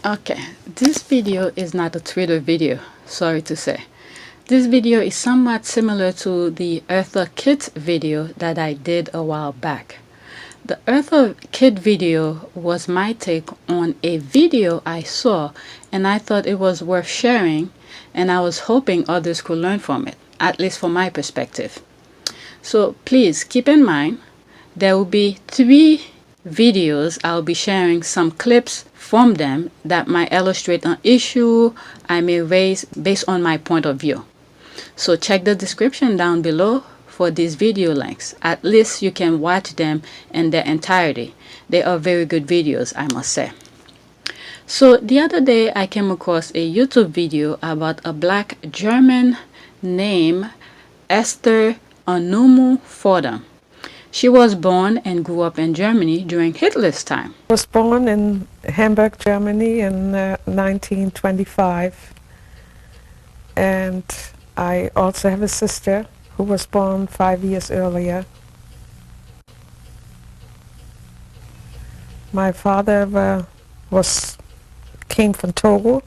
Okay, this video is not a Twitter video, sorry to say. This video is somewhat similar to the Eartha Kitt video that I did a while back. The Eartha Kitt video was my take on a video I saw, and I thought it was worth sharing, and I was hoping others could learn from it, at least from my perspective. So please keep in mind, there will be 3 videos. I'll be sharing some clips from them that might illustrate an issue I may raise based on my point of view. So check the description down below for these video links. At least you can watch them in their entirety. They are very good videos, I must say. So the other day I came across a YouTube video about a black German named Esther Anumu Fordham. She was born and grew up in Germany during Hitler's time. I was born in Hamburg, Germany in 1925, and I also have a sister who was born 5 years earlier. My father came from Togo,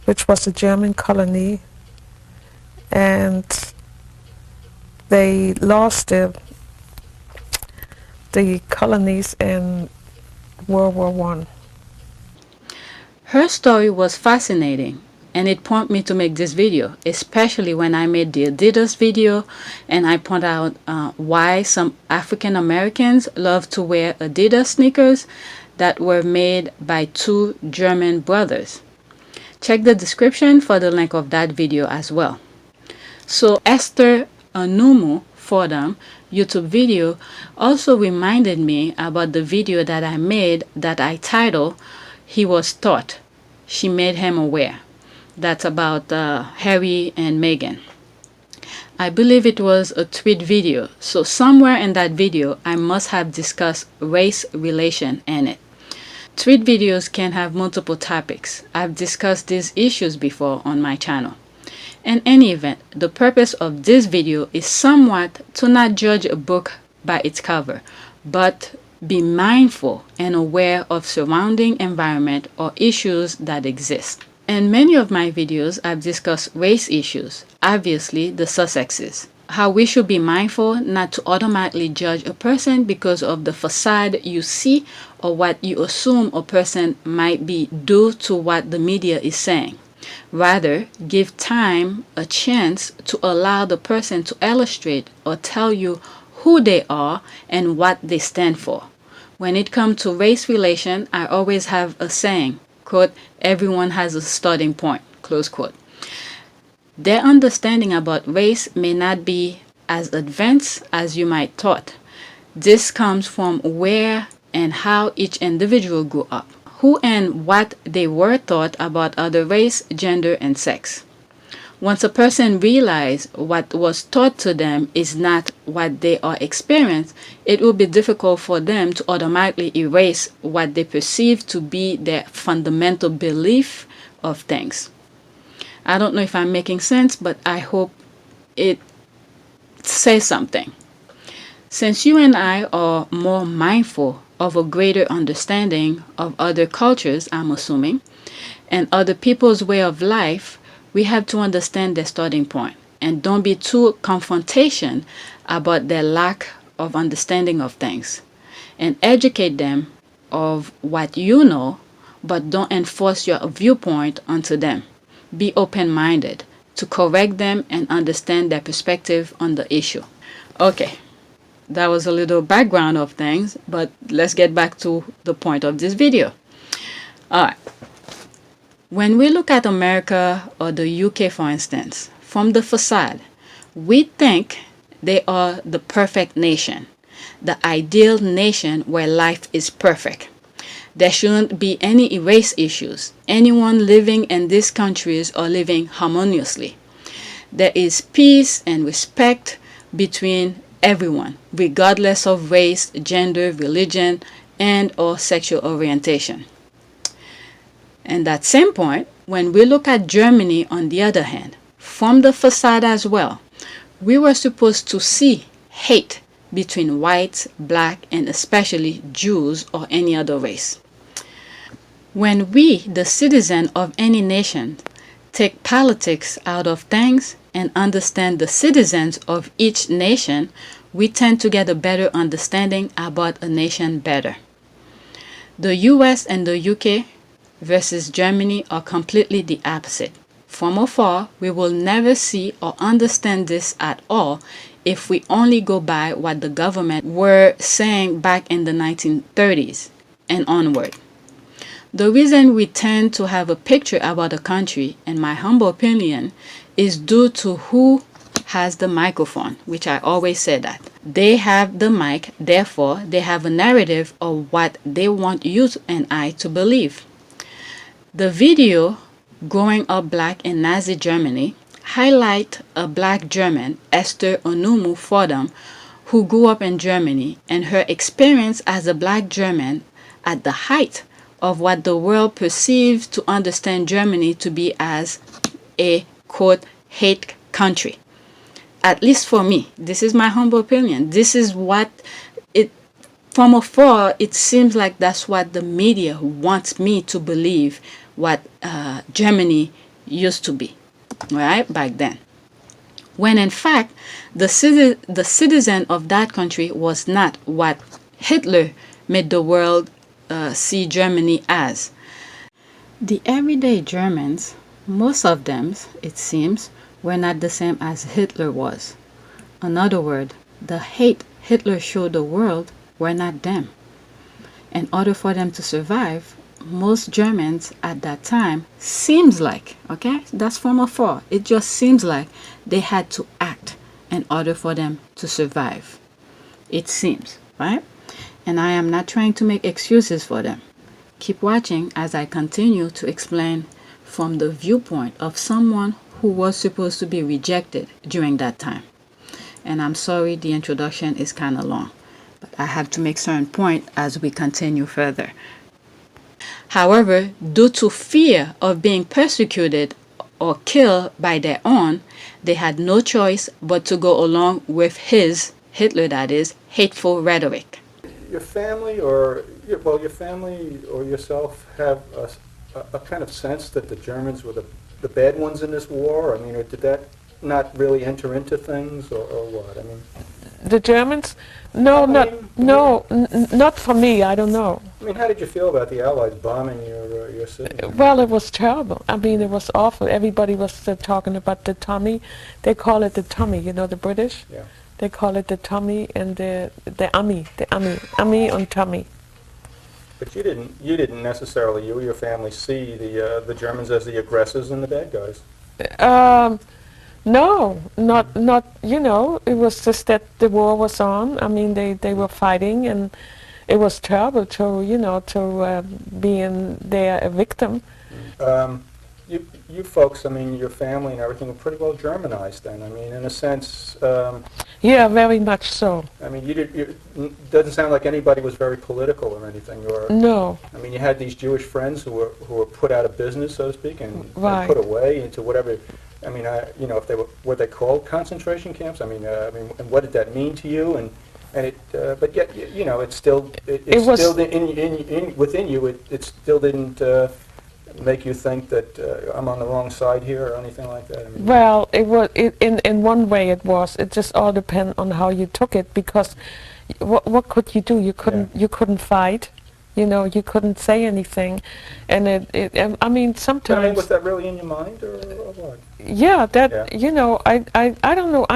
which was a German colony, and they lost the colonies in World War I. Her story was fascinating, and it prompted me to make this video, especially when I made the Adidas video and I point out why some African Americans love to wear Adidas sneakers that were made by 2 German brothers. Check the description for the link of that video as well. So Esther Anumu Fordham YouTube video also reminded me about the video that I made that I titled "He Was Taught, She Made Him Aware." That's about Harry and Meghan. I believe it was a tweet video, so somewhere in that video I must have discussed race relation in it. Tweet videos can have multiple topics. I've discussed these issues before on my channel. In any event, the purpose of this video is somewhat to not judge a book by its cover, but be mindful and aware of surrounding environment or issues that exist. In many of my videos, I've discussed race issues, obviously the Sussexes, how we should be mindful not to automatically judge a person because of the facade you see or what you assume a person might be due to what the media is saying. Rather, give time a chance to allow the person to illustrate or tell you who they are and what they stand for. When it comes to race relation, I always have a saying, quote, "Everyone has a starting point," close quote. Their understanding about race may not be as advanced as you might thought. This comes from where and how each individual grew up, who and what they were taught about other race, gender, and sex. Once a person realizes what was taught to them is not what they are experiencing, it will be difficult for them to automatically erase what they perceive to be their fundamental belief of things. I don't know if I'm making sense, but I hope it says something. Since you and I are more mindful of a greater understanding of other cultures, I'm assuming, and other people's way of life, we have to understand their starting point and don't be too confrontation about their lack of understanding of things, and educate them of what you know, but don't enforce your viewpoint onto them. Be open-minded to correct them and understand their perspective on the issue. Okay. That was a little background of things, but let's get back to the point of this video. Alright. When we look at America or the UK, for instance, from the facade, we think they are the perfect nation, the ideal nation where life is perfect. There shouldn't be any race issues. Anyone living in these countries are living harmoniously. There is peace and respect between everyone, regardless of race, gender, religion, and or sexual orientation. And that same point, when we look at Germany on the other hand, from the facade as well, we were supposed to see hate between whites, black, and especially Jews or any other race. When we, the citizen of any nation, take politics out of things and understand the citizens of each nation, we tend to get a better understanding about a nation better. The US and the UK versus Germany are completely the opposite. From afar, we will never see or understand this at all if we only go by what the government were saying back in the 1930s and onward. The reason we tend to have a picture about a country, in my humble opinion, is due to who has the microphone, which I always say that. They have the mic, therefore they have a narrative of what they want you and I to believe. The video Growing Up Black in Nazi Germany highlight a black German, Esther Anumu Fordham, who grew up in Germany, and her experience as a black German at the height of what the world perceives to understand Germany to be as a quote hate country. At least for me, this is my humble opinion. This is what it, from afar, it seems like that's what the media wants me to believe what Germany used to be, right, back then. When in fact, the citizen of that country was not what Hitler made the world see Germany as. The everyday Germans, most of them, it seems, were not the same as Hitler was. In other words, the hate Hitler showed the world were not them. In order for them to survive, most Germans at that time seems like, okay, that's from afar, it just seems like they had to act in order for them to survive. It seems, right? And I am not trying to make excuses for them. Keep watching as I continue to explain from the viewpoint of someone who was supposed to be rejected during that time. And I'm sorry the introduction is kind of long, but I have to make certain point as we continue further. However, due to fear of being persecuted or killed by their own, they had no choice but to go along with his, Hitler that is, hateful rhetoric. Your family or your family or yourself have a kind of sense that the Germans were the bad ones in this war? I mean, or did that not really enter into things, or what? I mean, The Germans? No, not for me. I don't know. I mean, how did you feel about the Allies bombing your city? Well, it was terrible. I mean, it was awful. Everybody was talking about the Tommy. They call it the Tommy. You know, the British. Yeah. They call it the Tommy and the Ami and Tommy. But you didn't necessarily, you or your family, see the Germans as the aggressors and the bad guys. No, not. You know, it was just that the war was on. I mean, they were fighting, and it was terrible to being there a victim. You folks, I mean, your family and everything were pretty well Germanized then. I mean, in a sense. Yeah, very much so. I mean, it doesn't sound like anybody was very political or anything. No. I mean, you had these Jewish friends who were put out of business, so to speak, and Right. put away into whatever. I mean, if they were they called concentration camps? I mean, and what did that mean to you? And it, but yet, it's still still within you. It still didn't make you think that I'm on the wrong side here or anything like that. I mean, Well, it was in one way it was. It just all depends on how you took it, because what could you do? You couldn't fight. You couldn't say anything, and I mean, sometimes. But, I mean, was that really in your mind, or what? Yeah, that Yeah. I don't know.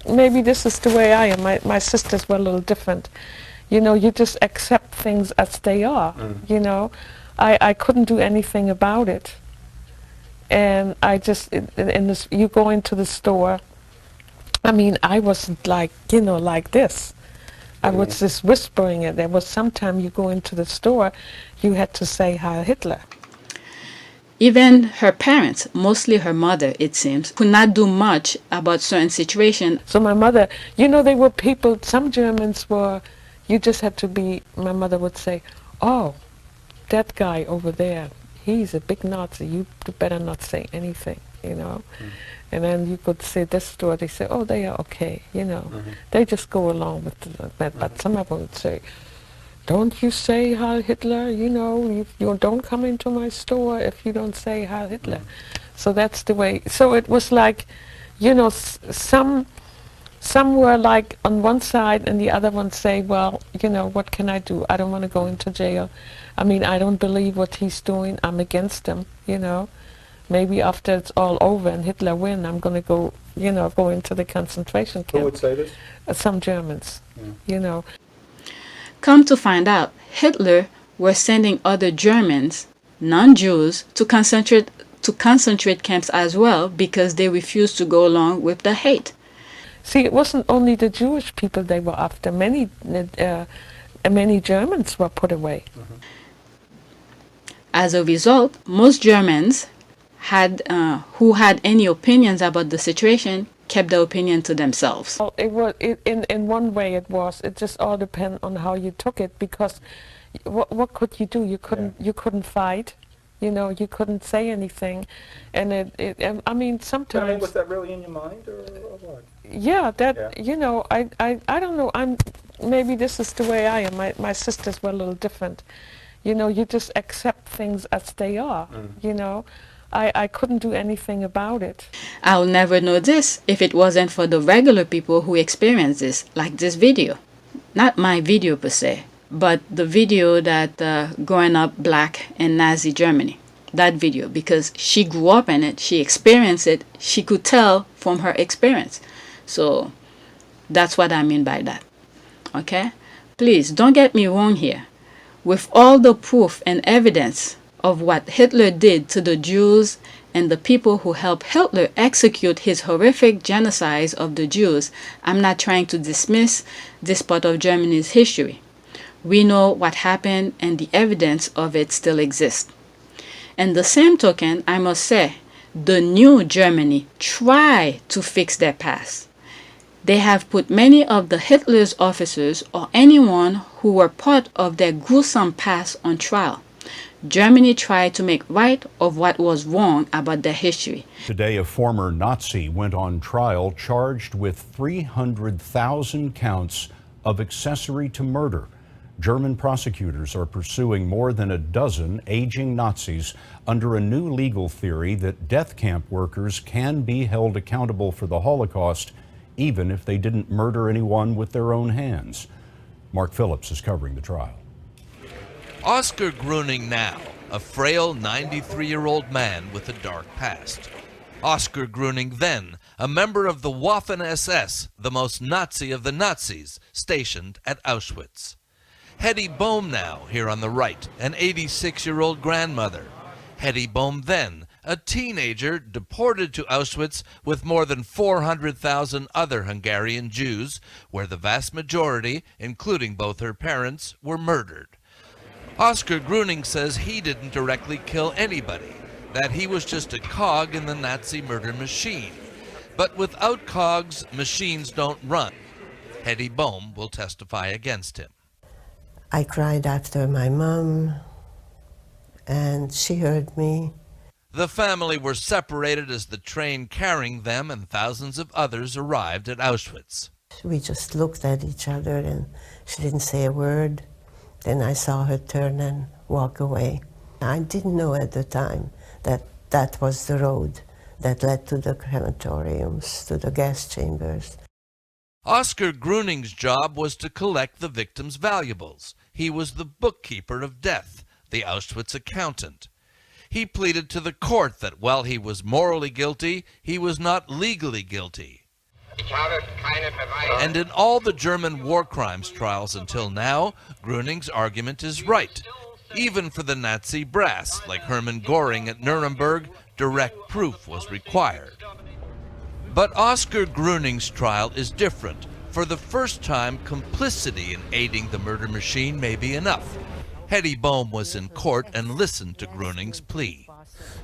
Maybe this is the way I am. My sisters were a little different. You just accept things as they are. Mm. I couldn't do anything about it, and I just you go into the store. I mean, I wasn't like like this. I was just whispering it. There was sometime you go into the store, you had to say Heil Hitler. Even her parents, mostly her mother, it seems, could not do much about certain situations. So my mother, they were people, some Germans were, you just had to be, my mother would say, oh, that guy over there, he's a big Nazi, you better not say anything, Mm. And then you could say this store, they say, oh, they are okay, Mm-hmm. They just go along with that. But some of them would say, don't you say Heil Hitler, you don't come into my store if you don't say Heil Hitler. So that's the way. So it was like, some were like on one side and the other one say, well, what can I do? I don't want to go into jail. I mean, I don't believe what he's doing. I'm against him, Maybe after it's all over and Hitler win, I'm going to go, go into the concentration camp. Who would say this? Some Germans, Come to find out, Hitler was sending other Germans, non-Jews, to concentrate camps as well because they refused to go along with the hate. See, it wasn't only the Jewish people they were after. Many Germans were put away. As a result, most Germans who had any opinions about the situation kept the opinion to themselves. Well, in one way it was. It just all depends on how you took it, because what could you do? You couldn't fight. You couldn't say anything, and I mean, sometimes. Was that really in your mind, or what? Yeah, I don't know. Maybe this is the way I am. My sisters were a little different. You just accept things as they are. I couldn't do anything about it. I'll never know this if it wasn't for the regular people who experience this, like this video. Not my video per se, but the video that growing up black in Nazi Germany. That video, because she grew up in it, she experienced it, she could tell from her experience. So that's what I mean by that. Okay? Please don't get me wrong here. With all the proof and evidence of what Hitler did to the Jews and the people who helped Hitler execute his horrific genocide of the Jews, I'm not trying to dismiss this part of Germany's history. We know what happened and the evidence of it still exists. And the same token, I must say, the new Germany try to fix their past. They have put many of the Hitler's officers or anyone who were part of their gruesome past on trial. Germany tried to make right of what was wrong about their history. Today, a former Nazi went on trial charged with 300,000 counts of accessory to murder. German prosecutors are pursuing more than a dozen aging Nazis under a new legal theory that death camp workers can be held accountable for the Holocaust even if they didn't murder anyone with their own hands. Mark Phillips is covering the trial. Oscar Gruning now, a frail 93-year-old man with a dark past. Oscar Gruning then, a member of the Waffen-SS, the most Nazi of the Nazis, stationed at Auschwitz. Hetty Bohm now, here on the right, an 86-year-old grandmother. Hetty Bohm then, a teenager deported to Auschwitz with more than 400,000 other Hungarian Jews, where the vast majority, including both her parents, were murdered. Oscar Gruning says he didn't directly kill anybody, that he was just a cog in the Nazi murder machine. But without cogs, machines don't run. Hetty Bohm will testify against him. I cried after my mom, and she heard me. The family were separated as the train carrying them and thousands of others arrived at Auschwitz. We just looked at each other, and she didn't say a word. Then I saw her turn and walk away. I didn't know at the time that that was the road that led to the crematoriums, to the gas chambers. Oscar Gruning's job was to collect the victims' valuables. He was the bookkeeper of death, the Auschwitz accountant. He pleaded to the court that while he was morally guilty, he was not legally guilty. And in all the German war crimes trials until now, Gruning's argument is right. Even for the Nazi brass, like Hermann Göring at Nuremberg, direct proof was required. But Oscar Gruning's trial is different. For the first time, complicity in aiding the murder machine may be enough. Hetty Bohm was in court and listened to Gruning's plea.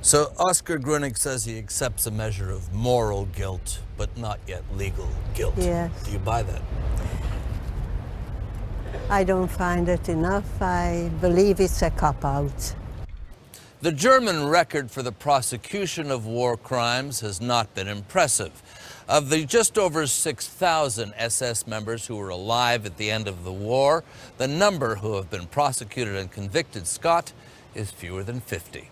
So Oscar Gruning says he accepts a measure of moral guilt, but not yet legal guilt. Yes. Do you buy that? I don't find it enough. I believe it's a cop-out. The German record for the prosecution of war crimes has not been impressive. Of the just over 6,000 SS members who were alive at the end of the war, the number who have been prosecuted and convicted, Scott, is fewer than 50.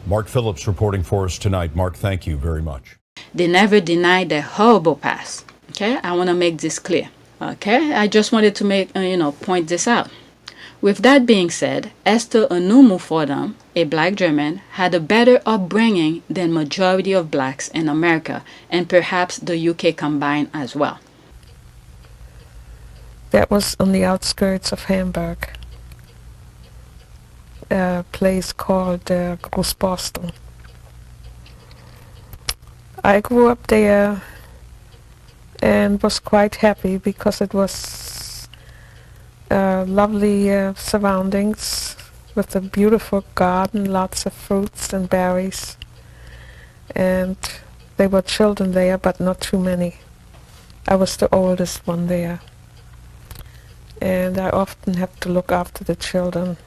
Mark Phillips reporting for us tonight. Mark, thank you very much. They never denied their horrible past. Okay, I want to make this clear. Okay, I just wanted to make, point this out. With that being said, Esther Anumu Fordham, a black German, had a better upbringing than majority of blacks in America and perhaps the UK combined as well. That was on the outskirts of Hamburg, a place called Groß Boston. I grew up there and was quite happy because it was lovely surroundings with a beautiful garden, lots of fruits and berries. And there were children there, but not too many. I was the oldest one there. And I often have to look after the children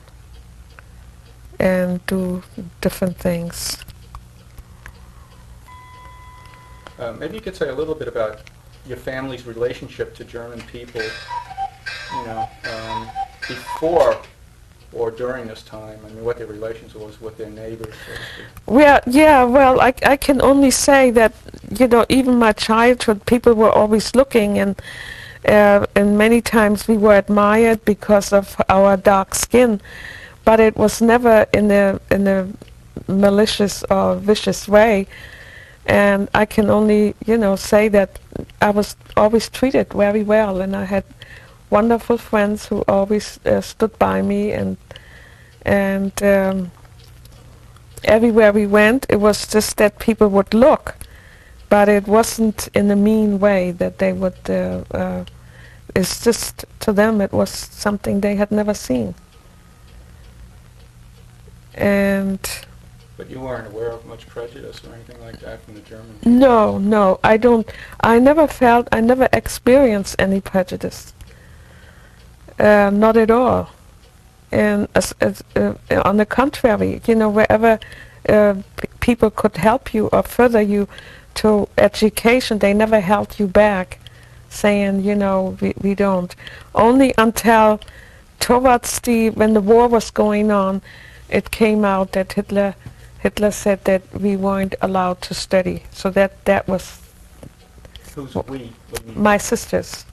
and do different things. Maybe you could say a little bit about your family's relationship to German people, before or during this time. I mean, what their relations was with their neighbors, so to speak. Well, yeah, well, I can only say that, even my childhood, people were always looking, and many times we were admired because of our dark skin, but it was never in a malicious or vicious way. And I can only, say that I was always treated very well, and I had wonderful friends who always stood by me, and everywhere we went, it was just that people would look, but it wasn't in a mean way that they would. It's just, to them, it was something they had never seen. But you weren't aware of much prejudice or anything like that from the Germans? No, I don't. I never experienced any prejudice. Not at all. And on the contrary, wherever people could help you or further you to education, they never held you back, saying, we don't. Only until towards when the war was going on, it came out that Hitler said that we weren't allowed to study. So that was... Who's we? My sisters.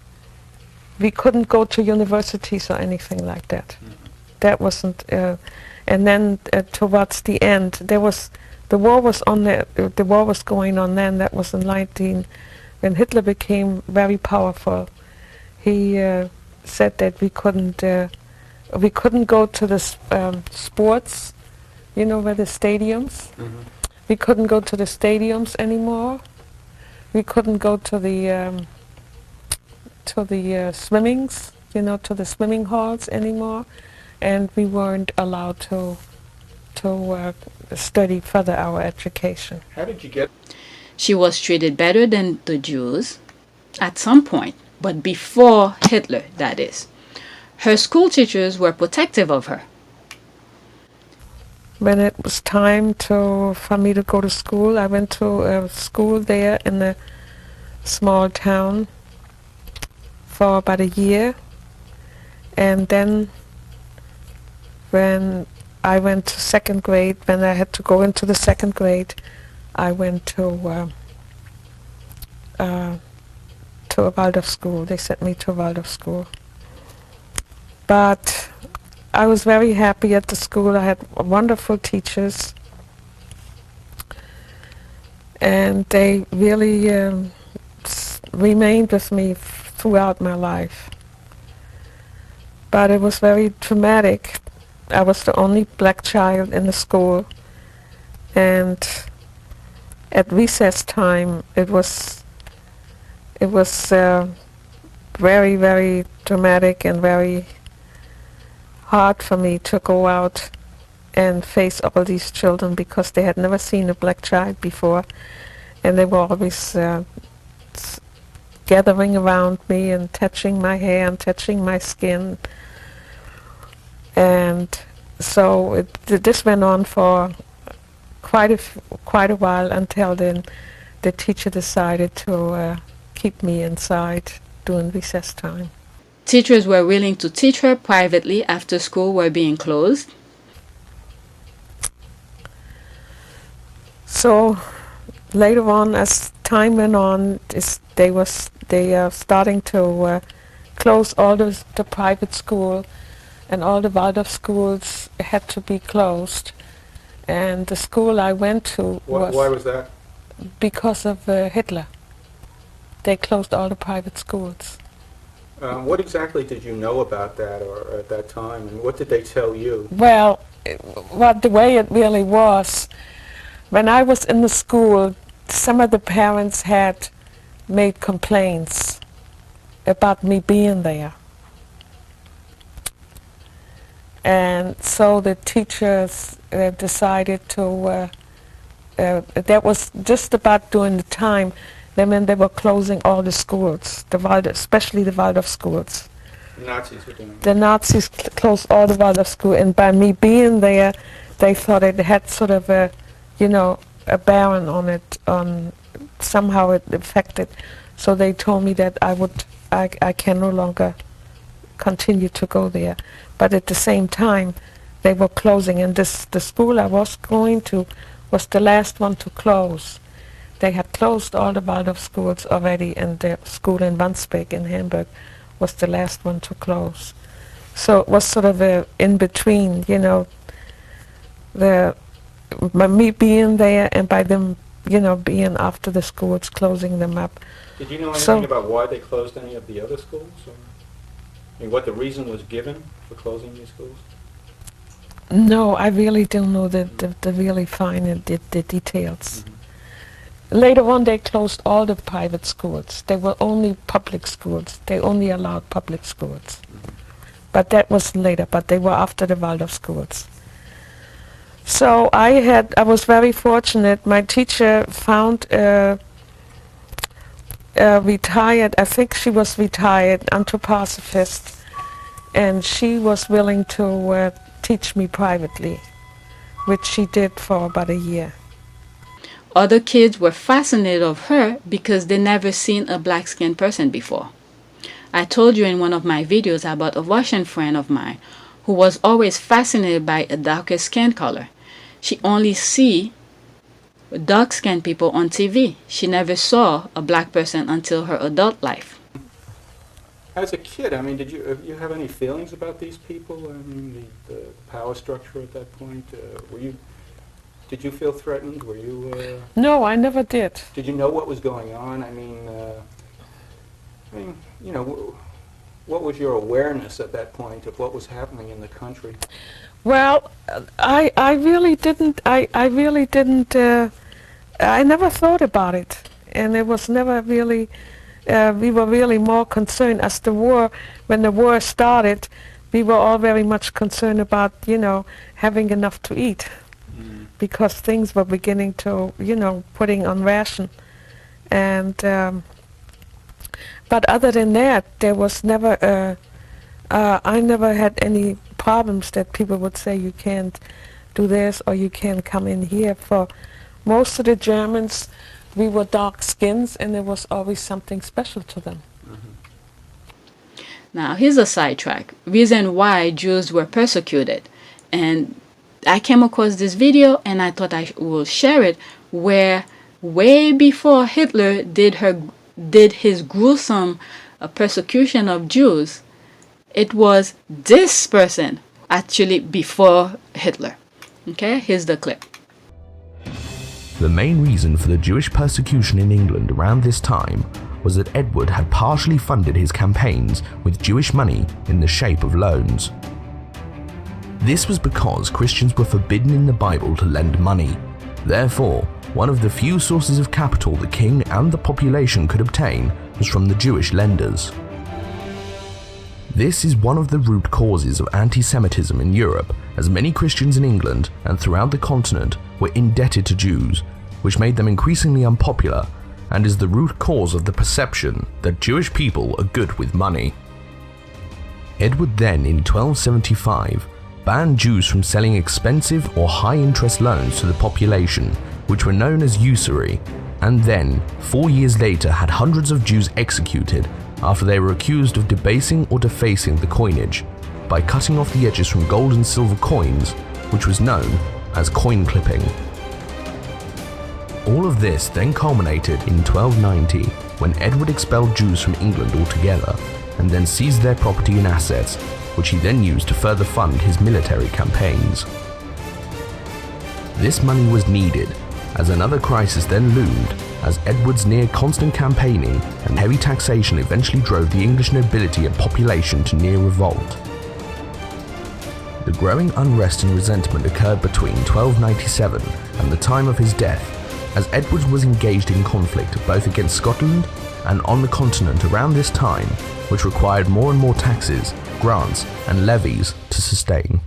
We couldn't go to universities or anything like that. Mm-hmm. That wasn't... and then towards the end, the war was going on then. That was in when Hitler became very powerful. He said that we couldn't go to the sports, where the stadiums. Mm-hmm. We couldn't go to the stadiums anymore. We couldn't go to the swimmings, to the swimming halls anymore, and we weren't allowed to study further our education. How did you get? She was treated better than the Jews at some point, but before Hitler, that is. Her school teachers were protective of her. When it was time for me to go to school, I went to a school there in a small town for about a year. And then when I went to second grade, when I had to go into the second grade, I went to a Waldorf school. They sent me to a Waldorf school. But I was very happy at the school. I had wonderful teachers, and they really remained with me throughout my life. But it was very traumatic. I was the only black child in the school, and at recess time it was very, very dramatic and very hard for me to go out and face all these children because they had never seen a black child before, and they were always gathering around me and touching my hair and touching my skin. And so this went on for quite a while until then the teacher decided to keep me inside during recess time. Teachers were willing to teach her privately after school were being closed. So later on, as time went on, they are starting to close all the private school, and all the Waldorf schools had to be closed. And the school I went to was... Why was that? Because of Hitler. They closed all the private schools. What exactly did you know about that or at that time, and what did they tell you? Well, the way it really was, when I was in the school, some of the parents had made complaints about me being there. And so the teachers decided to, that was just about during the time when they were closing all the schools, especially the Waldorf schools. The Nazis were doing it. The Nazis closed all the Waldorf schools, and by me being there, they thought it had sort of a, a bearing on it, somehow it affected. So they told me that I can no longer continue to go there. But at the same time, they were closing, and the school I was going to was the last one to close. They had closed all the Waldorf schools already, and the school in Wandsbek in Hamburg was the last one to close. So it was sort of a in between, by me being there and by them, being after the schools, closing them up. Did you know anything about why they closed any of the other schools? Or, what the reason was given for closing these schools? No, I really don't know the really fine the details. Mm-hmm. Later on, they closed all the private schools. They were only public schools. They only allowed public schools. Mm-hmm. But that was later, but they were after the Waldorf schools. So I was very fortunate. My teacher found retired, I think she was retired, anthroposophist, and she was willing to teach me privately, which she did for about a year. Other kids were fascinated of her because they never seen a black-skinned person before. I told you in one of my videos about a Russian friend of mine who was always fascinated by a darker skin color. She only see dark-skinned people on TV. She never saw a black person until her adult life. As a kid, did you have any feelings about these people? The power structure at that point. Did you feel threatened? Were you? No, I never did. Did you know what was going on? What was your awareness at that point of what was happening in the country? Well, I really didn't. I really didn't. I never thought about it, and it was never really. We were really more concerned as when the war started. We were all very much concerned about, having enough to eat, because things were beginning to, putting on ration, and. But other than that, there was never. I never had any problems that people would say you can't do this or you can't come in here. For most of the Germans, we were dark skins, and there was always something special to them. Mm-hmm. Now, here's a sidetrack. Reason why Jews were persecuted. And I came across this video, and I thought I will share it, where way before Hitler did his gruesome persecution of Jews, it was this person actually before Hitler. Okay, here's the clip. The main reason for the Jewish persecution in England around this time was that Edward had partially funded his campaigns with Jewish money in the shape of loans. This was because Christians were forbidden in the Bible to lend money. Therefore, one of the few sources of capital the king and the population could obtain was from the Jewish lenders. This is one of the root causes of anti-Semitism in Europe, as many Christians in England and throughout the continent were indebted to Jews, which made them increasingly unpopular, and is the root cause of the perception that Jewish people are good with money. Edward then, in 1275, banned Jews from selling expensive or high-interest loans to the population, which were known as usury, and then, 4 years later, had hundreds of Jews executed after they were accused of debasing or defacing the coinage by cutting off the edges from gold and silver coins, which was known as coin clipping. All of this then culminated in 1290, when Edward expelled Jews from England altogether and then seized their property and assets, which he then used to further fund his military campaigns. This money was needed, as another crisis then loomed, as Edward's near constant campaigning and heavy taxation eventually drove the English nobility and population to near revolt. The growing unrest and resentment occurred between 1297 and the time of his death, as Edward was engaged in conflict both against Scotland and on the continent around this time, which required more and more taxes, grants, and levies to sustain.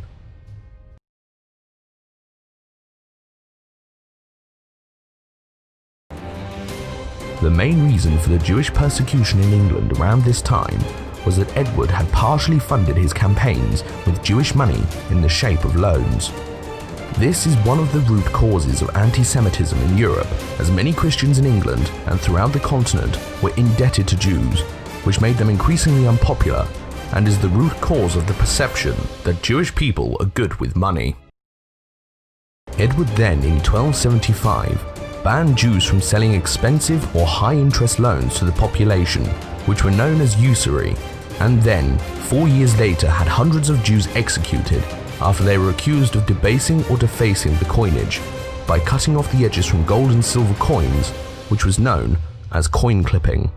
The main reason for the Jewish persecution in England around this time was that Edward had partially funded his campaigns with Jewish money in the shape of loans. This is one of the root causes of anti-Semitism in Europe, as many Christians in England and throughout the continent were indebted to Jews, which made them increasingly unpopular, and is the root cause of the perception that Jewish people are good with money. Edward then, in 1275, banned Jews from selling expensive or high-interest loans to the population, which were known as usury, and then, 4 years later, had hundreds of Jews executed after they were accused of debasing or defacing the coinage by cutting off the edges from gold and silver coins, which was known as coin clipping.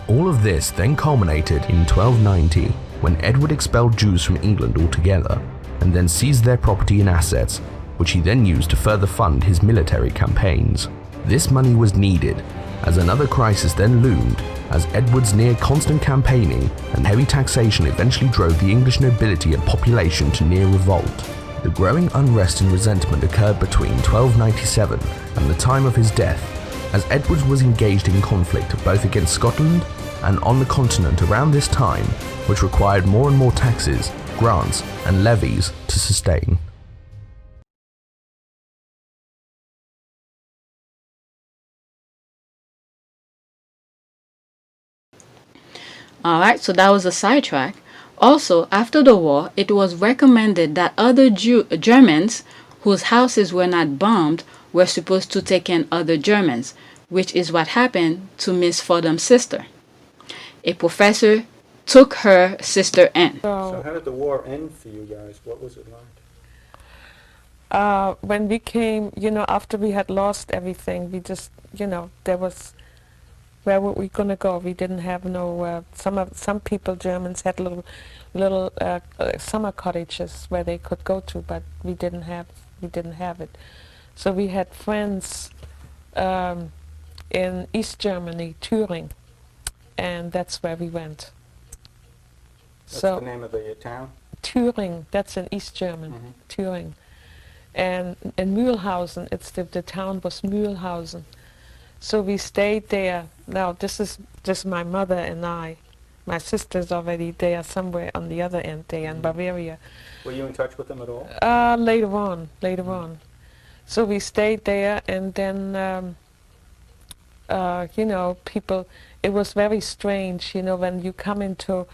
All of this then culminated in 1290, when Edward expelled Jews from England altogether and then seized their property and assets, which he then used to further fund his military campaigns. This money was needed, as another crisis then loomed, as Edward's near constant campaigning and heavy taxation eventually drove the English nobility and population to near revolt. The growing unrest and resentment occurred between 1297 and the time of his death, as Edward was engaged in conflict both against Scotland and on the continent around this time, which required more and more taxes, grants, and levies to sustain. Alright, so that was a sidetrack. Also, after the war, it was recommended that other Germans whose houses were not bombed were supposed to take in other Germans, which is what happened to Miss Fordham's sister. A professor took her sister in. So how did the war end for you guys? What was it like? When we came, after we had lost everything, we just, there was, where were we going to go? We didn't have no, some people, Germans, had little summer cottages where they could go to, but we didn't have it. So we had friends in East Germany, Thüringen, and that's where we went. What's the name of the town? Thüringen, that's in East Germany, Thüringen. And in Mühlhausen, the town was Mühlhausen. So we stayed there. Now this is just my mother and I. My sister's already there somewhere on the other end there in Bavaria. Were you in touch with them at all? Later on. So we stayed there, and then, people, it was very strange, when you come into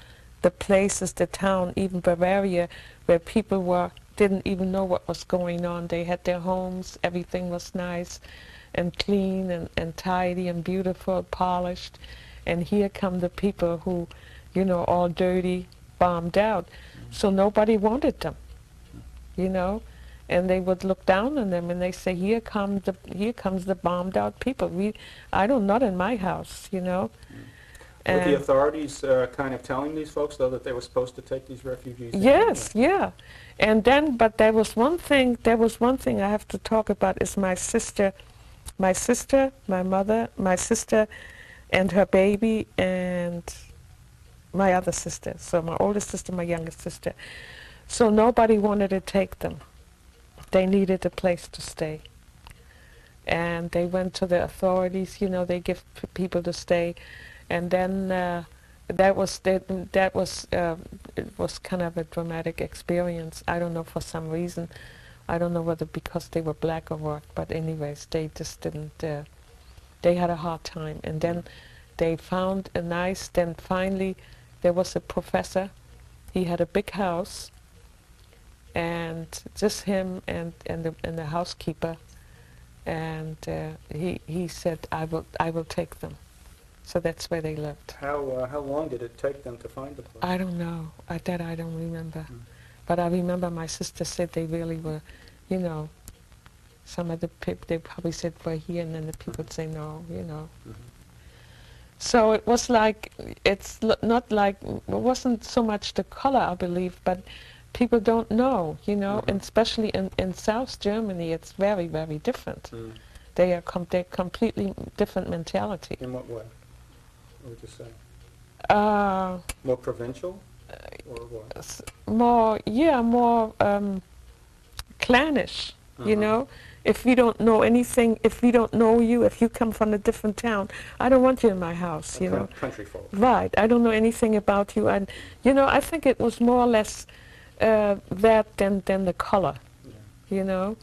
the places, the town, even Bavaria, where people didn't even know what was going on. They had their homes, everything was nice and clean and tidy and beautiful, polished. And here come the people who, all dirty, bombed out. So nobody wanted them, and they would look down on them and they say, here comes the bombed out people. Not in my house, Were the authorities kind of telling these folks, though, that they were supposed to take these refugees in? Yes, yeah. And then, but there was one thing I have to talk about, is my mother, my sister, and her baby, and my other sister. So my oldest sister, my youngest sister. So nobody wanted to take them. They needed a place to stay. And they went to the authorities, they give people to stay. And then it was kind of a dramatic experience. I don't know, for some reason. I don't know whether because they were black or what, but anyways, they just didn't, they had a hard time. And then they found a nice, then finally there was a professor. He had a big house, and just him and the housekeeper, and he said, I will take them. So that's where they lived. How long did it take them to find the place? I don't know. That I don't remember. But I remember my sister said they really were, you know, some of the people, they probably said we're here, and then the people would say no, you know. So it was like, not like, it wasn't so much the color, I believe, but people don't know, you know, and especially in South Germany, it's very, very different. They are they're completely different mentality. In what way? What would you say? More provincial, or what? More, yeah, more clannish, you know. If we don't know anything, if we don't know you, if you come from a different town, I don't want you in my house, you know. Country folk. Right, I don't know anything about you. And, you know, I think it was more or less that than the color, you know.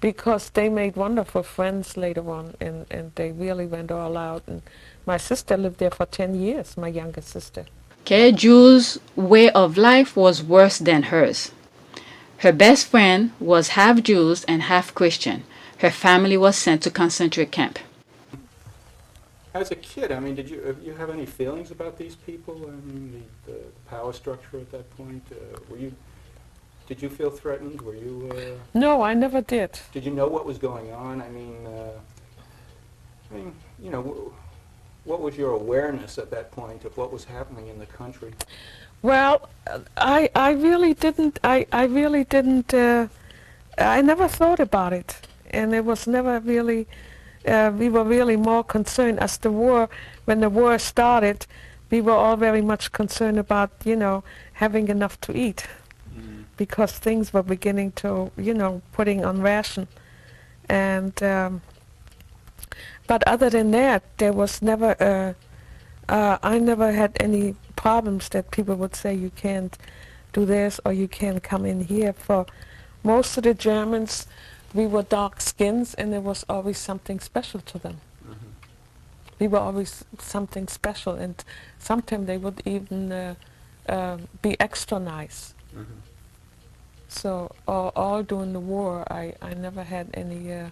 Because they made wonderful friends later on, and they really went all out. And my sister lived there for 10 years, my younger sister. Okay, Jules' way of life was worse than hers. Her best friend was half Jews and half Christian. Her family was sent to concentrated camp. As a kid, I mean, did you have any feelings about these people? I mean, the power structure at that point. Did you feel threatened? Were you? No, I never did. Did you know what was going on? I mean, you know, what was your awareness at that point of what was happening in the country? Well, I really didn't. I really didn't. I never thought about it, and it was never really. We were really more concerned as the war. When the war started, we were all very much concerned about, you know, having enough to eat, because things were beginning to, you know, putting on ration, and. But other than that, there was never. I never had any problems that people would say you can't do this or you can't come in here. For most of the Germans, we were dark skins, and there was always something special to them. We were always something special, and sometimes they would even be extra nice. So all during the war, I never had any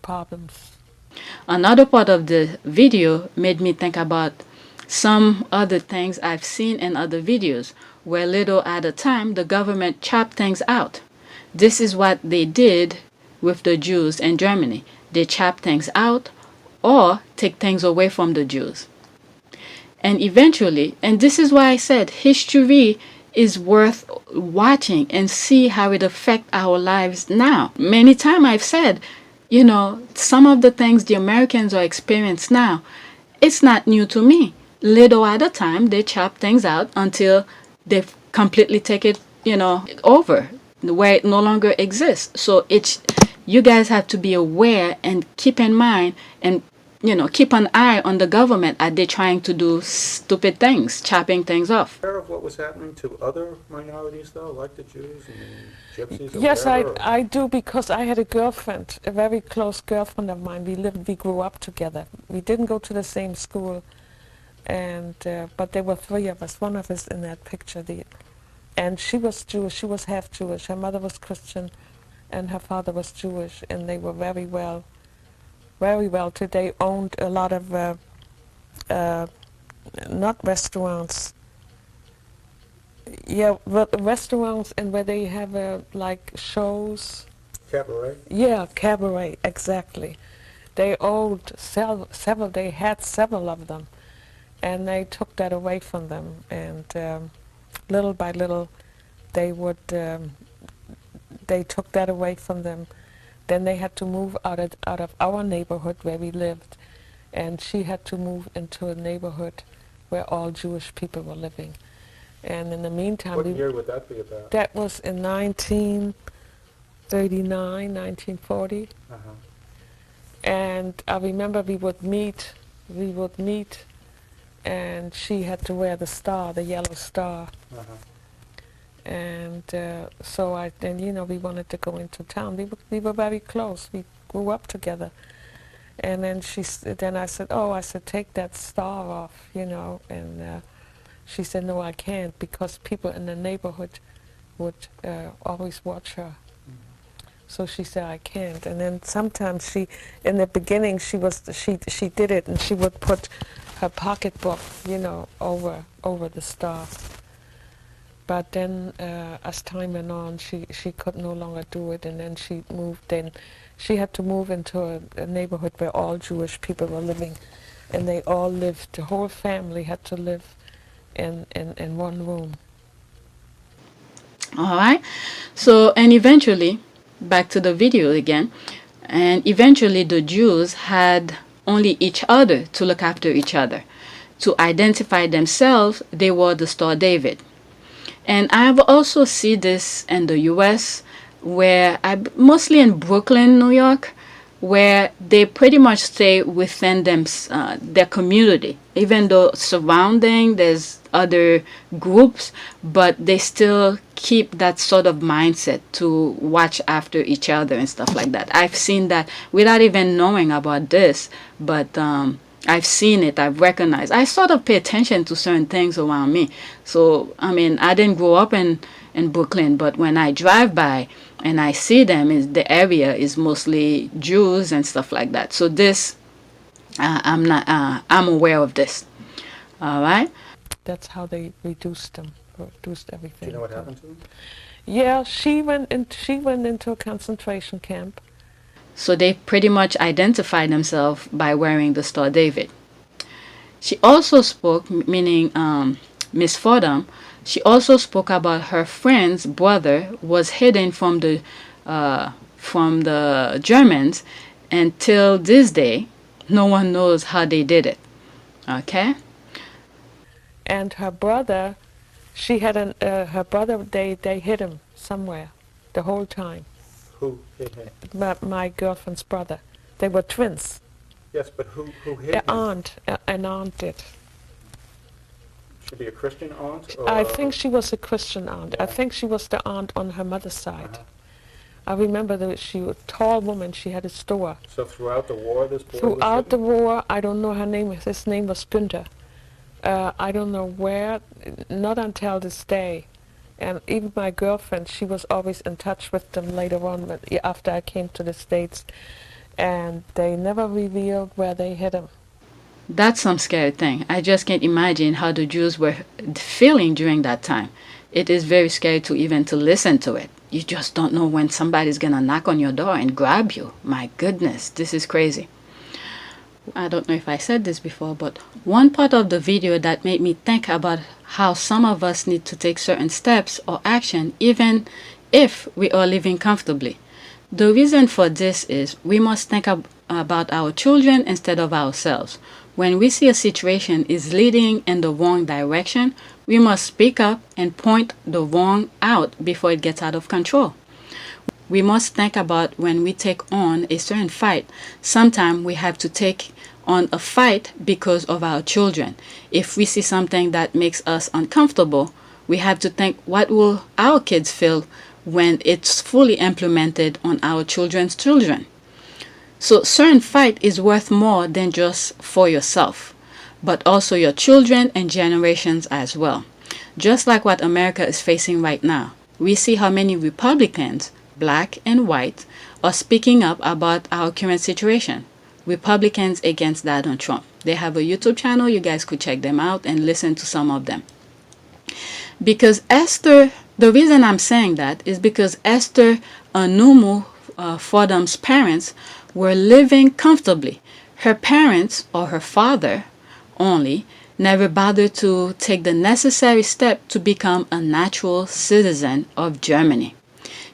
problems. Another part of the video made me think about some other things I've seen in other videos, where little at a time the government chopped things out. This is what they did with the Jews in Germany. They chopped things out or take things away from the Jews. And eventually, and this is why I said history is worth watching and see how it affects our lives now. Many times I've said, you know, some of the things the Americans are experiencing now, it's not new to me. Little at a time, they chop things out until they completely take it, you know, over, where it no longer exists. So you guys have to be aware and keep in mind and, you know, keep an eye on the government as they're trying to do stupid things, chopping things off. Aware of what was happening to other minorities, though, like the Jews and Gypsies? Yes, I do, because I had a girlfriend, a very close girlfriend of mine. We grew up together. We didn't go to the same school, and but there were three of us. One of us in that picture, and she was Jewish. She was half Jewish. Her mother was Christian, and her father was Jewish, and they were very well to. They owned a lot of not restaurants. Yeah, but restaurants, and where they have like shows. Cabaret? Yeah, cabaret, exactly. They owned several, they had several of them, and they took that away from them, and little by little they took that away from them. Then they had to move out of our neighborhood where we lived, and she had to move into a neighborhood where all Jewish people were living. And in the meantime, what year would that be about? That was in 1939, 1940. And I remember we would meet, and she had to wear the star, the yellow star. And so then, we wanted to go into town. We were very close. We grew up together. And then then I said, oh, take that star off, and she said, no, I can't, because people in the neighborhood would always watch her. So she said, I can't. And then sometimes in the beginning, she did it, and she would put her pocketbook, over the star. But then, as time went on, she could no longer do it, and then she moved in. She had to move into a neighborhood where all Jewish people were living, and they all lived, the whole family had to live in one room. All right. So, and eventually, back to the video again, and eventually the Jews had only each other to look after each other. To identify themselves, they wore the Star David. And I've also seen this in the US, where mostly in Brooklyn, New York, where they pretty much stay within their community, even though surrounding there's other groups, but they still keep that sort of mindset to watch after each other and stuff like that. I've seen that without even knowing about this, but I've seen it, I've recognized. I sort of pay attention to certain things around me. So, I mean, I didn't grow up in Brooklyn, but when I drive by and I see them, the area is mostly Jews and stuff like that. So this, I'm aware of this. All right? That's how they reduced everything. Do you know what happened to them? Yeah, she went into a concentration camp. So they pretty much identified themselves by wearing the Star David. She also spoke, meaning Miss Fordham, she also spoke about her friend's brother was hidden from the Germans, and till this day, no one knows how they did it. Okay? And her brother, they hid him somewhere the whole time. Who hid him? My girlfriend's brother. They were twins. Yes, but who hid him? An aunt did. Should be a Christian aunt? Or I think she was a Christian aunt. Yeah. I think she was the aunt on her mother's side. I remember that she was a tall woman. She had a store. So throughout the war, this boy Throughout the war, I don't know her name. His name was Günther. I don't know where, not until this day. And even my girlfriend, she was always in touch with them later on, but after I came to the States. And they never revealed where they hid him. That's some scary thing. I just can't imagine how the Jews were feeling during that time. It is very scary to listen to it. You just don't know when somebody's gonna knock on your door and grab you. My goodness, this is crazy. I don't know if I said this before, but one part of the video that made me think about how some of us need to take certain steps or action even if we are living comfortably. The reason for this is we must think about our children instead of ourselves. When we see a situation is leading in the wrong direction, we must speak up and point the wrong out before it gets out of control. We must think about when we take on a certain fight. Sometimes we have to take on a fight because of our children. If we see something that makes us uncomfortable, we have to think, what will our kids feel when it's fully implemented on our children's children? So certain fight is worth more than just for yourself, but also your children and generations as well. Just like what America is facing right now, we see how many Republicans, black and white, are speaking up about our current situation. Republicans against Donald Trump. They have a YouTube channel. You guys could check them out and listen to some of them. Because Esther, the reason I'm saying that is because Esther Anumu, Fordham's parents, were living comfortably. Her parents, or her father only, never bothered to take the necessary step to become a natural citizen of Germany.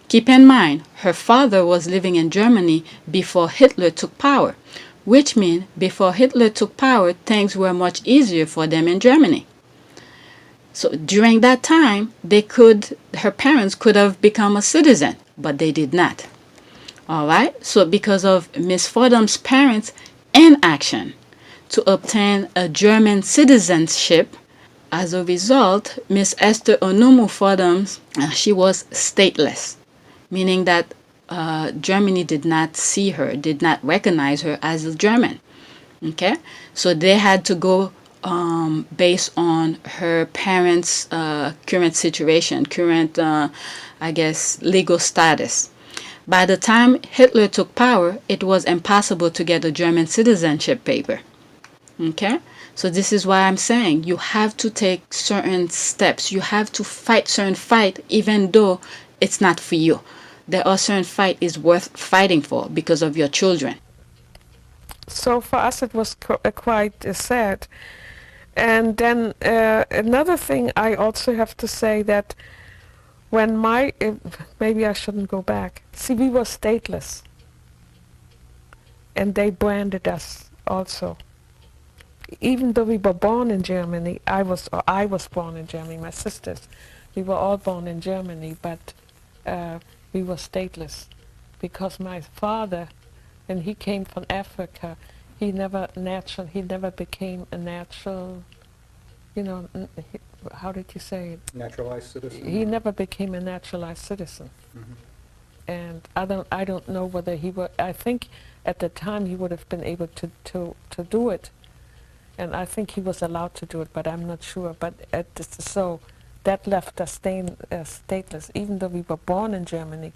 Keep in mind, her father was living in Germany before Hitler took power, which means before Hitler took power, things were much easier for them in Germany. So during that time, her parents could have become a citizen, but they did not. All right. So because of Miss Fordham's parents' inaction to obtain a German citizenship, As a result, Miss Esther Anumu Fordham, she was stateless, meaning that Germany did not see her, did not recognize her as a German. Okay, so they had to go based on her parents' current situation, current, I guess, legal status. By the time Hitler took power, it was impossible to get a German citizenship paper. Okay, so this is why I'm saying you have to take certain steps. You have to fight certain fight, even though it's not for you. There are certain fight is worth fighting for because of your children. So for us it was quite sad. And then another thing I also have to say that when maybe I shouldn't go back. See, we were stateless. And they branded us also. Even though we were born in Germany, I was born in Germany, my sisters, we were all born in Germany, but we were stateless because my father, when he came from Africa, he never became a natural, how did you say it? Naturalized citizen? He never became a naturalized citizen. Mm-hmm. And I don't know whether he would, I think at the time he would have been able to do it. And I think he was allowed to do it, but I'm not sure. But so that left us stateless, even though we were born in Germany.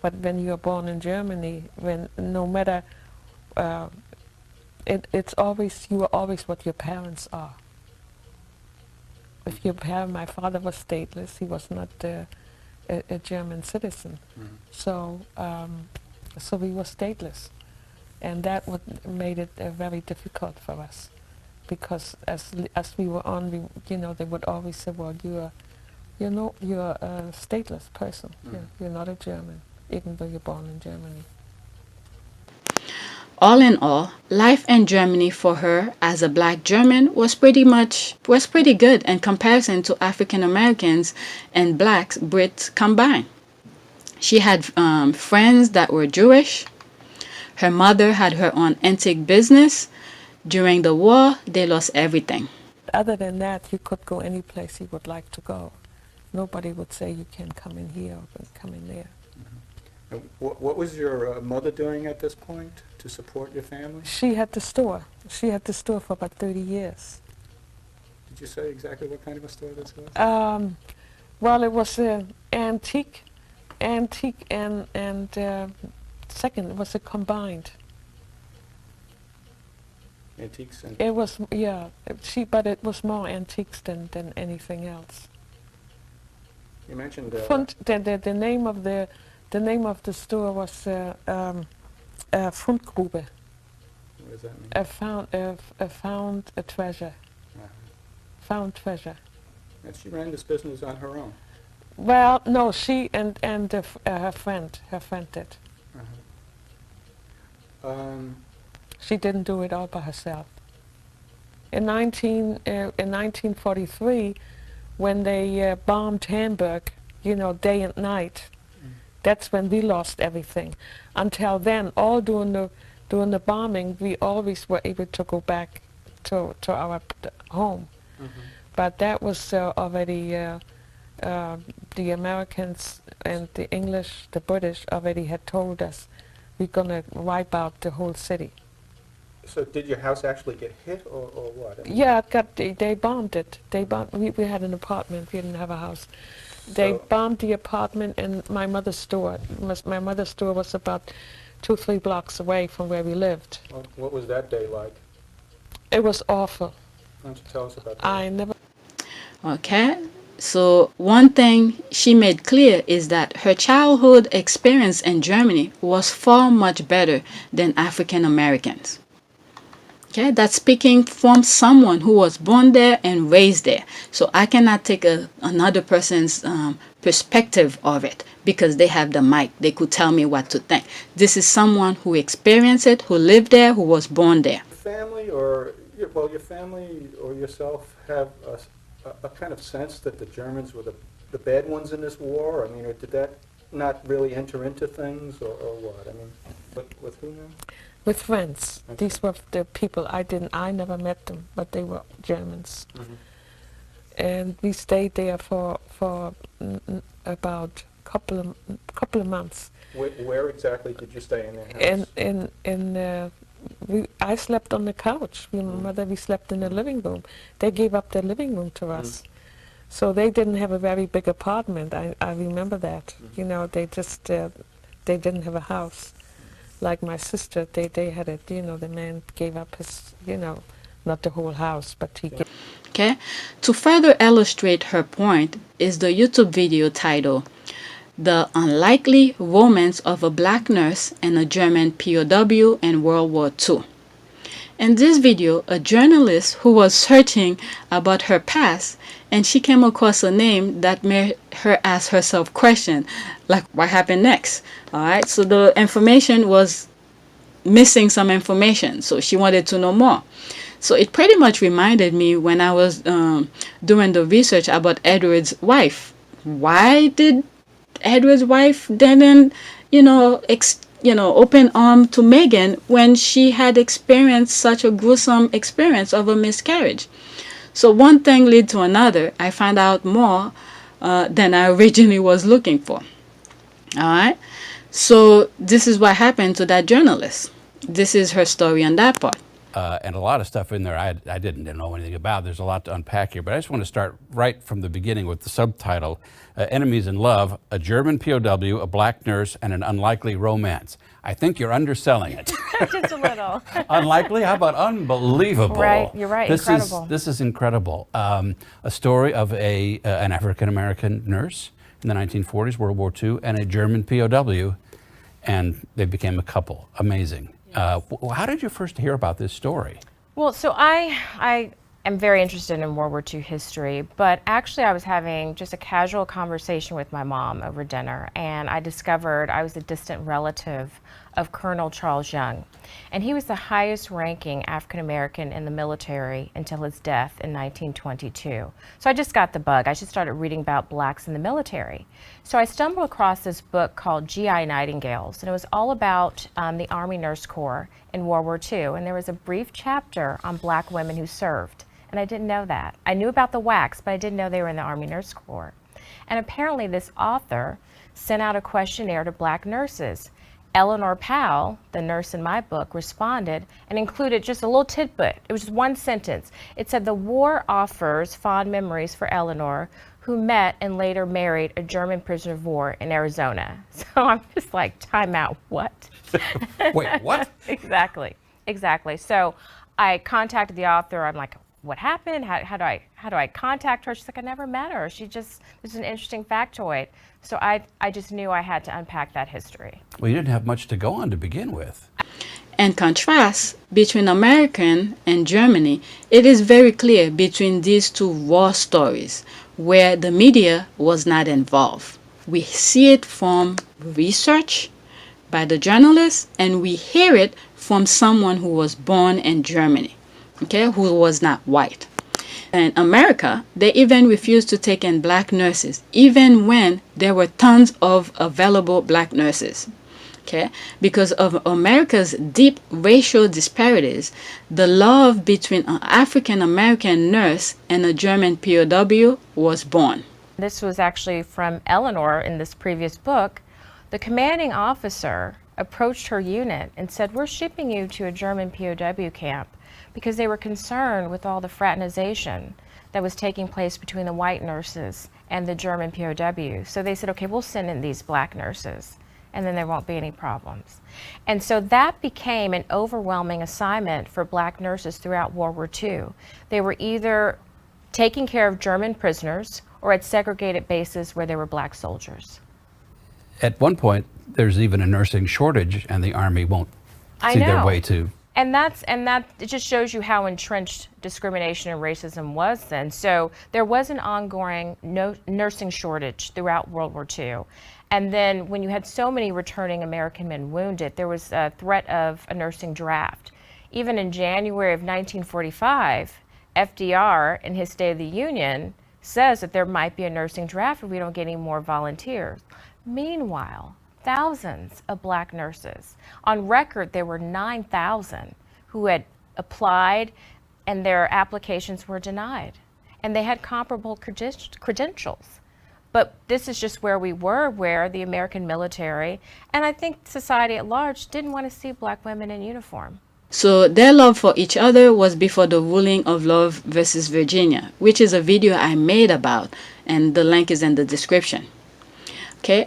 But when you are born in Germany, no matter, it's always, you are always what your parents are. If my father was stateless, he was not a German citizen. Mm-hmm. So we were stateless. And that made it very difficult for us. Because as we were on, they would always say, well, you're a stateless person. Mm-hmm. You're not a German, even though you're born in Germany. All in all, life in Germany for her as a black German was pretty good in comparison to African Americans and blacks Brits combined. She had friends that were Jewish. Her mother had her own antique business. During the war, they lost everything. Other than that, you could go any place you would like to go. Nobody would say you can't come in here or come in there. Mm-hmm. And what was your mother doing at this point to support your family? She had the store. She had the store for about 30 years. Did you say exactly what kind of a store this was? Well, it was antique and second, it was a combined. Antiques and... It was, yeah, but it was more antiques than anything else. You mentioned... the name of the store was Fundgrube. What does that mean? Found a treasure. Uh-huh. Found treasure. And she ran this business on her own? Well, no, she and her friend did. Uh-huh. She didn't do it all by herself. In 1943, when they bombed Hamburg, day and night, that's when we lost everything. Until then, all during the bombing, we always were able to go back to our home. Mm-hmm. But that was already, the Americans and the English, the British already had told us, we're going to wipe out the whole city. So did your house actually get hit, or what? I mean, yeah, they bombed it. We had an apartment, we didn't have a house. They bombed the apartment and my mother's store. My mother's store was about 2-3 blocks away from where we lived. What was that day like? It was awful. Why don't you tell us about that? I never... Okay, so one thing she made clear is that her childhood experience in Germany was far much better than African Americans. Okay, that's speaking from someone who was born there and raised there. So I cannot take another person's perspective of it because they have the mic. They could tell me what to think. This is someone who experienced it, who lived there, who was born there. Your family or yourself have a kind of sense that the Germans were the bad ones in this war? I mean, or did that not really enter into things, or what? I mean, with who now? With friends. Okay. These were the people I never met them, but they were Germans. Mm-hmm. and we stayed there for about couple of months. Where exactly did you stay in their house? I slept on the couch. My mother, we slept in the living room. They gave up their living room to us. So they didn't have a very big apartment. I remember that. You know, they just, they didn't have a house. Like my sister, they had it, you know, the man gave up his, you know, not the whole house, but he gave. Okay? To further illustrate her point is the YouTube video titled The Unlikely Romance of a Black Nurse and a German POW in World War II. In this video, a journalist who was searching about her past, and she came across a name that made her ask herself questions like what happened next. Alright, so the information was missing some information, so she wanted to know more. So it pretty much reminded me when I was doing the research about Edward's wife. Why did Edward's wife didn't, open arm to Megan when she had experienced such a gruesome experience of a miscarriage? So one thing led to another. I found out more than I originally was looking for. All right. So this is what happened to that journalist. This is her story on that part. And a lot of stuff in there I didn't know anything about. There's a lot to unpack here, but I just want to start right from the beginning with the subtitle, Enemies in Love, a German POW, a black nurse, and an unlikely romance. I think you're underselling it. Just a little. Unlikely? How about unbelievable? Right, you're right, incredible. This is incredible. A story of an African-American nurse in the 1940s, World War II, and a German POW, and they became a couple. Amazing. How did you first hear about this story? Well, so I am very interested in World War II history, but actually I was having just a casual conversation with my mom over dinner, and I discovered I was a distant relative of Colonel Charles Young, and he was the highest ranking African American in the military until his death in 1922. So I just got the bug. I just started reading about blacks in the military. So I stumbled across this book called G.I. Nightingales, and it was all about the Army Nurse Corps in World War II, and there was a brief chapter on black women who served, and I didn't know that. I knew about the WACs, but I didn't know they were in the Army Nurse Corps. And apparently this author sent out a questionnaire to black nurses. Eleanor Powell, the nurse in my book, responded and included just a little tidbit. It was just one sentence. It said, "The war offers fond memories for Eleanor, who met and later married a German prisoner of war in Arizona." So I'm just like, time out, what? Wait, what? Exactly. So I contacted the author. I'm like, what happened? How do I contact her? She's like, I never met her. This is an interesting factoid. So I just knew I had to unpack that history. Well, you didn't have much to go on to begin with. In contrast between American and Germany, it is very clear between these two war stories where the media was not involved. We see it from research by the journalists, and we hear it from someone who was born in Germany, okay, who was not white. In America, they even refused to take in black nurses, even when there were tons of available black nurses. Okay, because of America's deep racial disparities, the love between an African American nurse and a German POW was born. This was actually from Eleanor in this previous book. The commanding officer approached her unit and said, "We're shipping you to a German POW camp," because they were concerned with all the fraternization that was taking place between the white nurses and the German POW. So they said, okay, we'll send in these black nurses, and then there won't be any problems. And so that became an overwhelming assignment for black nurses throughout World War II. They were either taking care of German prisoners or at segregated bases where there were black soldiers. At one point, there's even a nursing shortage, and the Army won't see their way to. And that it just shows you how entrenched discrimination and racism was then. So there was an ongoing nursing shortage throughout World War II. And then when you had so many returning American men wounded, there was a threat of a nursing draft. Even in January of 1945, FDR in his State of the Union says that there might be a nursing draft if we don't get any more volunteers. Meanwhile, thousands of black nurses. On record, there were 9,000 who had applied and their applications were denied. and they had comparable credentials. But this is just where we were, where the American military, and I think society at large, didn't want to see black women in uniform. So their love for each other was before the ruling of Love versus Virginia, which is a video I made about, and the link is in the description. Okay,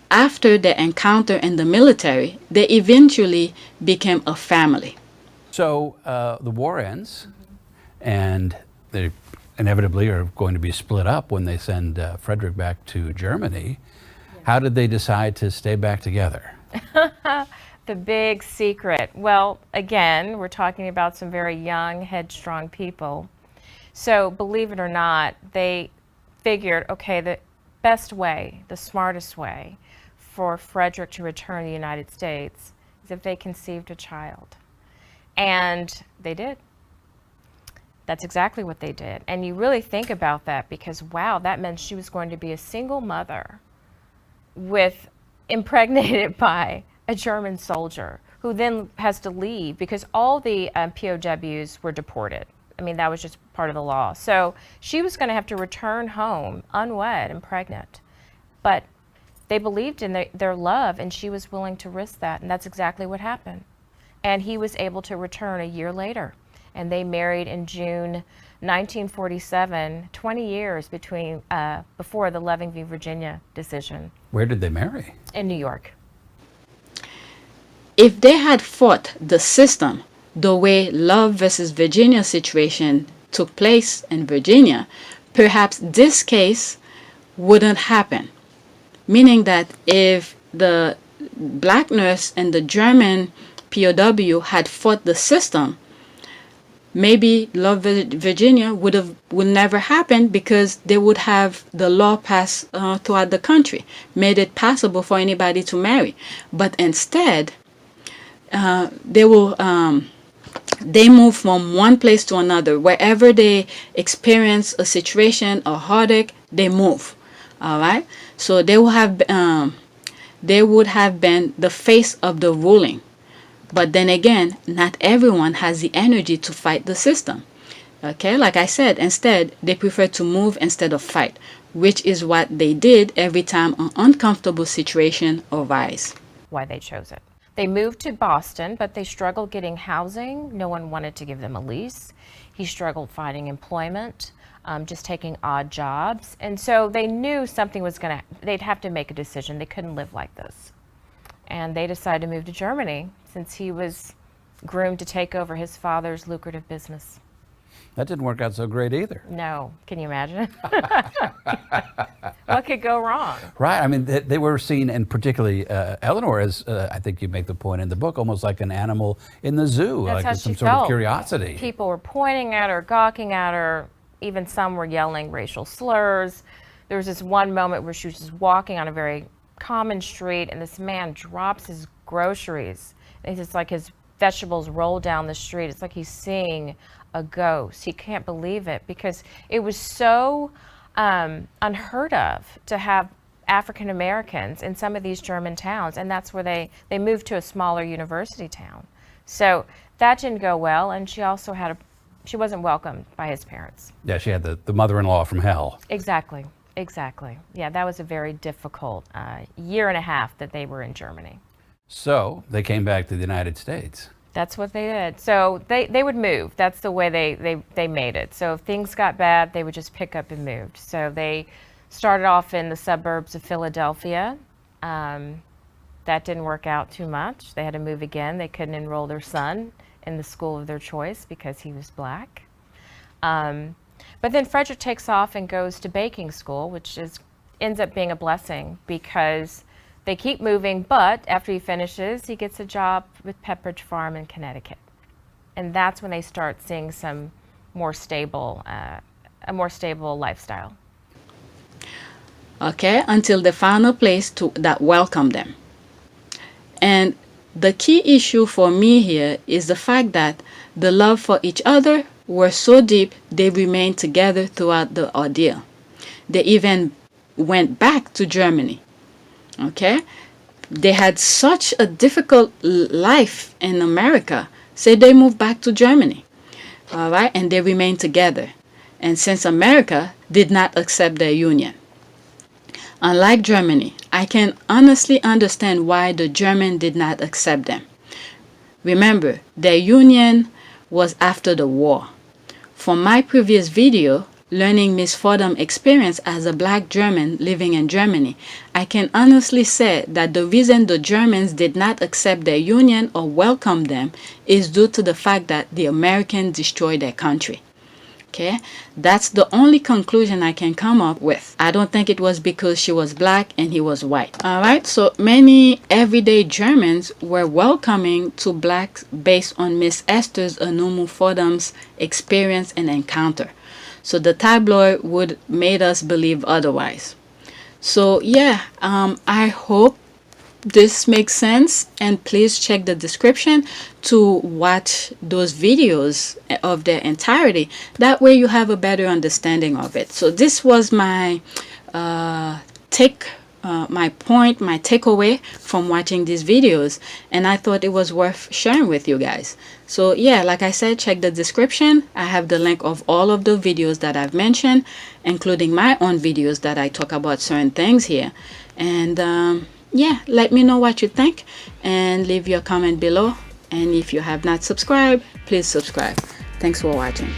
after their encounter in the military, they eventually became a family. So the war ends, and they inevitably are going to be split up when they send Frederick back to Germany. How did they decide to stay back together? The big secret. Well, again, we're talking about some very young, headstrong people. So believe it or not, they figured, okay, the best way, the smartest way for Frederick to return to the United States is if they conceived a child. And they did. That's exactly what they did. And you really think about that because, wow, that meant she was going to be a single mother impregnated by a German soldier who then has to leave because all the POWs were deported. I mean, that was just part of the law. So she was going to have to return home unwed and pregnant. But they believed in their love, and she was willing to risk that, and that's exactly what happened. And he was able to return a year later. And they married in June 1947, 20 years before the Loving v. Virginia decision. Where did they marry? In New York. If they had fought the system the way Love versus Virginia situation took place in Virginia, perhaps this case wouldn't happen. Meaning that if the black nurse and the German POW had fought the system, maybe Love Virginia would never happen because they would have the law passed throughout the country, made it possible for anybody to marry. But instead, they move from one place to another. Wherever they experience a situation or heartache, they move. All right. So they would have been the face of the ruling. But then again, not everyone has the energy to fight the system. Okay, like I said, instead, they prefer to move instead of fight, which is what they did every time an uncomfortable situation arises. Why they chose it. They moved to Boston, but they struggled getting housing. No one wanted to give them a lease. He struggled finding employment, just taking odd jobs. And so they knew something was they'd have to make a decision. They couldn't live like this. And they decided to move to Germany since he was groomed to take over his father's lucrative business. That didn't work out so great either. No. Can you imagine? What could go wrong? Right. I mean, they were seen, and particularly Eleanor, as I think you make the point in the book, almost like an animal in the zoo, That's like some sort of curiosity. People were pointing at her, gawking at her. Even some were yelling racial slurs. There was this one moment where she was just walking on a very common street, and this man drops his groceries. And it's like his vegetables roll down the street. It's like he's seeing a ghost. He can't believe it because it was so unheard of to have African Americans in some of these German towns, and that's where they moved to a smaller university town. So that didn't go well, and she also she wasn't welcomed by his parents. Yeah, she had the mother-in-law from hell. Exactly. Yeah, that was a very difficult year and a half that they were in Germany. So they came back to the United States. That's what they did. So they would move. That's the way they made it. So if things got bad, they would just pick up and move. So they started off in the suburbs of Philadelphia. That didn't work out too much. They had to move again. They couldn't enroll their son in the school of their choice because he was black. But then Frederick takes off and goes to baking school, which ends up being a blessing because they keep moving, but after he finishes, he gets a job with Pepperidge Farm in Connecticut. And that's when they start seeing a more stable lifestyle. Okay, until they found a place that welcomed them. And the key issue for me here is the fact that the love for each other were so deep they remained together throughout the ordeal. They even went back to Germany. Okay, they had such a difficult life in America, so they moved back to Germany. All right, and they remained together. and since America did not accept their union. Unlike Germany, I can honestly understand why the Germans did not accept them. Remember, their union was after the war. From my previous video, learning Miss Fordham's experience as a black German living in Germany, I can honestly say that the reason the Germans did not accept their union or welcome them is due to the fact that the Americans destroyed their country. Okay, that's the only conclusion I can come up with. I don't think it was because she was black and he was white. Alright, so many everyday Germans were welcoming to blacks based on Miss Esther's Anumu Fordham's experience and encounter. So the tabloid would made us believe otherwise. So yeah, I hope this makes sense, and please check the description to watch those videos of their entirety. That way you have a better understanding of it. So this was my my takeaway from watching these videos, and I thought it was worth sharing with you guys. So yeah, like I said, check the description. I have the link of all of the videos that I've mentioned, including my own videos that I talk about certain things here. And yeah, let me know what you think and leave your comment below. And if you have not subscribed, please subscribe. Thanks for watching.